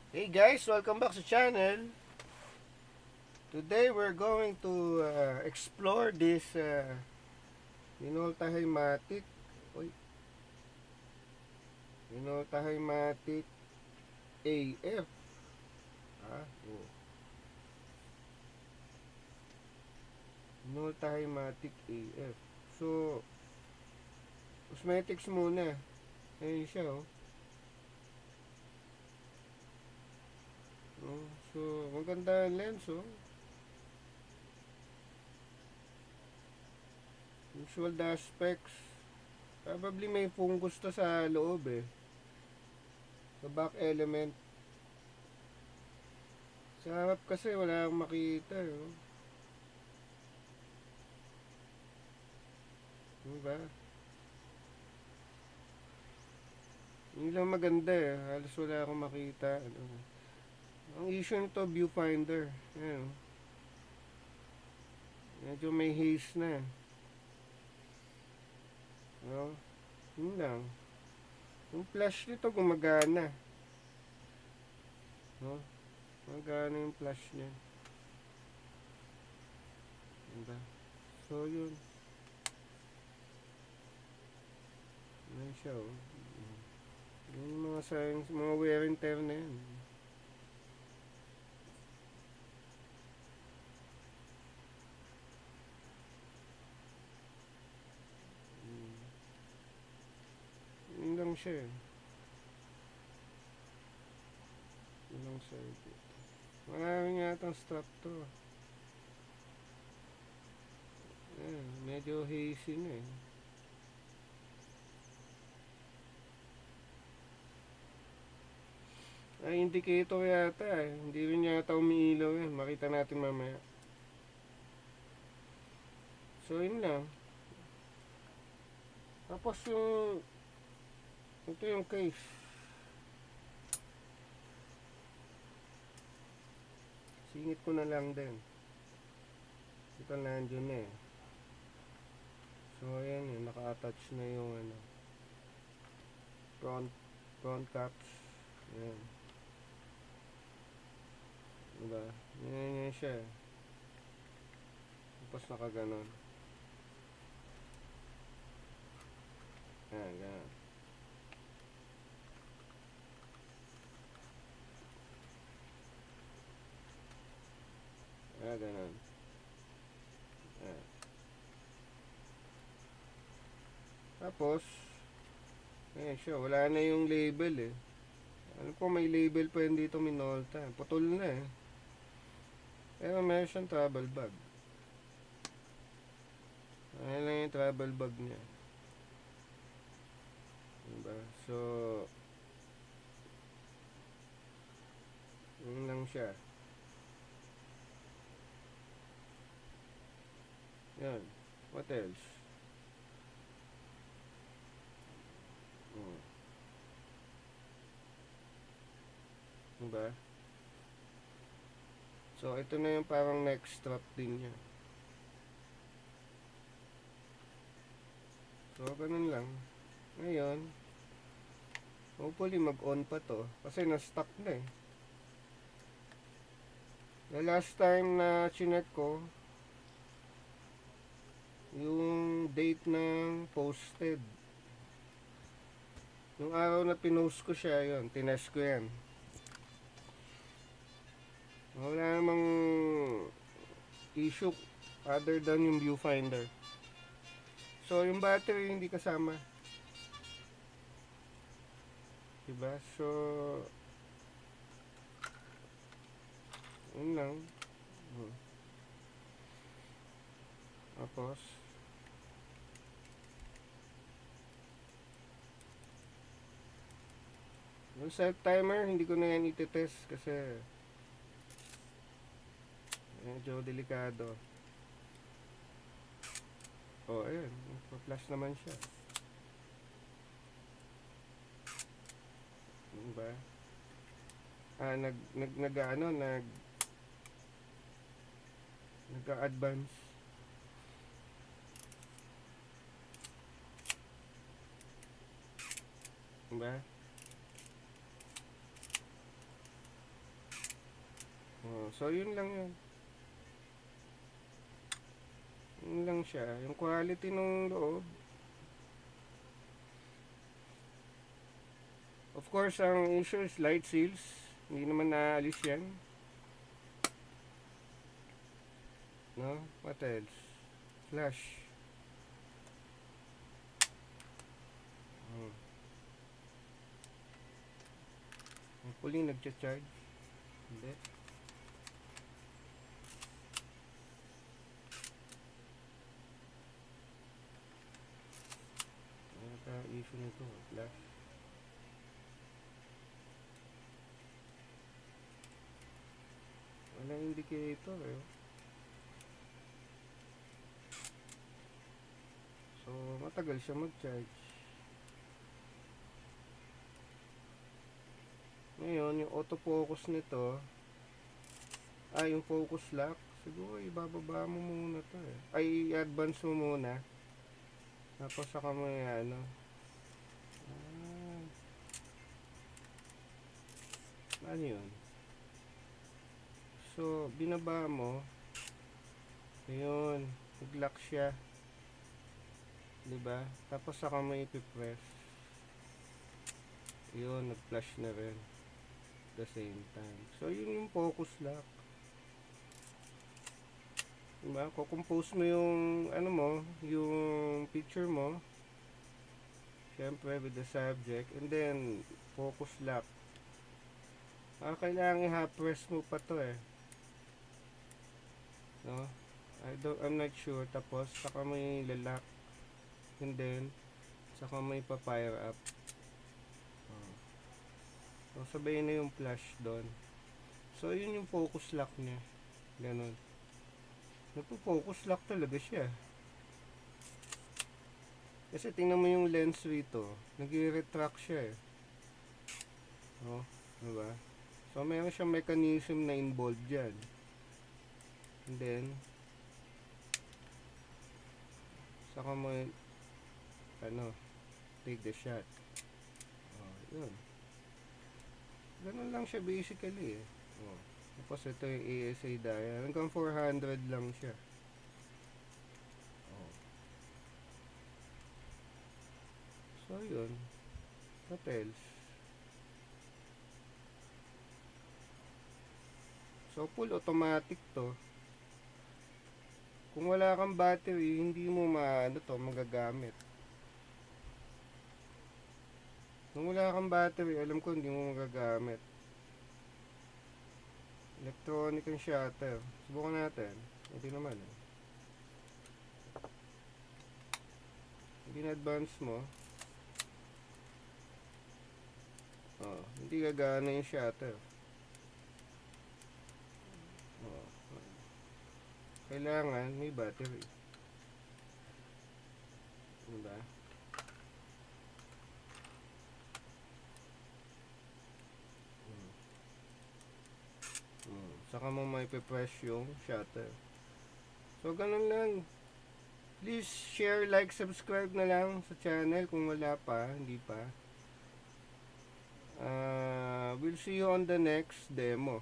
Hey guys, welcome back sa channel. Today we're going to explore this Minolta Hymatic. Oy, Minolta Hymatic AF. Oh. Minolta Hymatic AF. So, cosmetics muna. Ayun siya oh. So, maganda ang lens oh. Usual aspects. Probably may fungus to sa loob eh. Sa back element. Sa harap kasi wala akong makita oh. Diba? Yun lang maganda eh. Halos wala akong makita. Ano. Ang issue nito, viewfinder. Ayan. Medyo may haze na. No? Yun lang. Yung flash nito gumagana. No? Gumagana yung flash niya. Diba? So yun. Ayan siya oh. Yung mga signs, mga wear and tear na yan. Yun lang siya eh. Yun lang siya. Maraming yatang strap to. Ayan, medyo hazy na eh. Ay, indicator yata eh. Hindi rin yata umiilaw eh. Makita natin mamaya. So, yun lang. Tapos yung ito yung case. Singit ko na lang din. Ito nandiyon na eh. So, ayan eh. Naka-attach na yung ano. Front caps. Ayan. Diba? Yan siya eh. Tapos nakaganon. Ayan, ganun. Ayan, ganun. Ayan. Tapos, ayan siya. Wala na yung label eh. Ano po, may label pa yun dito, Minolta. Putol na eh. Pero meron siyang travel bag. Ayan lang yung travel bag niya. Diba? So, yun lang siya. Yan. What else? Diba? So, ito na yung parang next strap din niya. So, ganun lang. Ngayon, hopefully mag-on pa to. Kasi na-stuck na eh. The last time na chinek ko, yung date ng posted. Yung araw na pinost ko siya, yun, tinest ko yan. Wala namang issue other than yung viewfinder. So, yung battery hindi kasama. Diba? So, yun lang. Tapos, yung set timer, hindi ko na yan itetest kasi medyo delikado. Oh, ayun. Pa-flash naman siya. Diba? Nag-advance. Diba? So yun lang yun. Yun lang siya. Yung quality ng loob. Of course, ang issue is light seals. Hindi naman naalis yan. No? What else? Flash. Ang puling nagcha-charge. Hindi. Ano ka issue nito? Flash. Walang indicator eh. So, matagal siya mag-charge. Ngayon, yung autofocus nito, yung focus lock, siguro ibababa mo muna to eh. Ay, i-advance mo muna. Tapos saka mo ano. Ano yun? So, binaba mo. Ayun, nag-lock siya. Diba? Tapos saka mo ipipress. Ayun, nag-flash na rin. The same time. So, yun yung focus lock. Diba? Kukompose mo yung ano mo, yung picture mo. Siyempre with the subject. And then, focus lock. Kailangan i-half press mo pa to eh. No? I'm not sure. Tapos, saka mo yung lalak. And then, saka mo ipa-fire up. So, sabayin na yung flash doon. So, yun yung focus lock niya. Ganun. Nagpo-focus lock talaga siya. Kasi tingnan mo yung lens rito. Nag-retract siya eh. Oh, diba? So, meron siyang mechanism na involved dyan. And then, saka mo take the shot. Yun. Ganun lang siya basically eh. Tapos ito yung ASA dial. Hanggang 400 lang siya. So yun. What else? So full automatic to. Kung wala kang battery, hindi mo magagamit. Kung wala kang battery, alam ko hindi mo magagamit. Electronic ang shutter. Subukan natin. Hindi naman eh. Gin-advance mo. Hindi gagana yung shutter. Kailangan may battery. Diba? Saka mo may pe-press yung shutter. So, ganun lang. Please share, like, subscribe na lang sa channel kung wala pa, hindi pa. We'll see you on the next demo.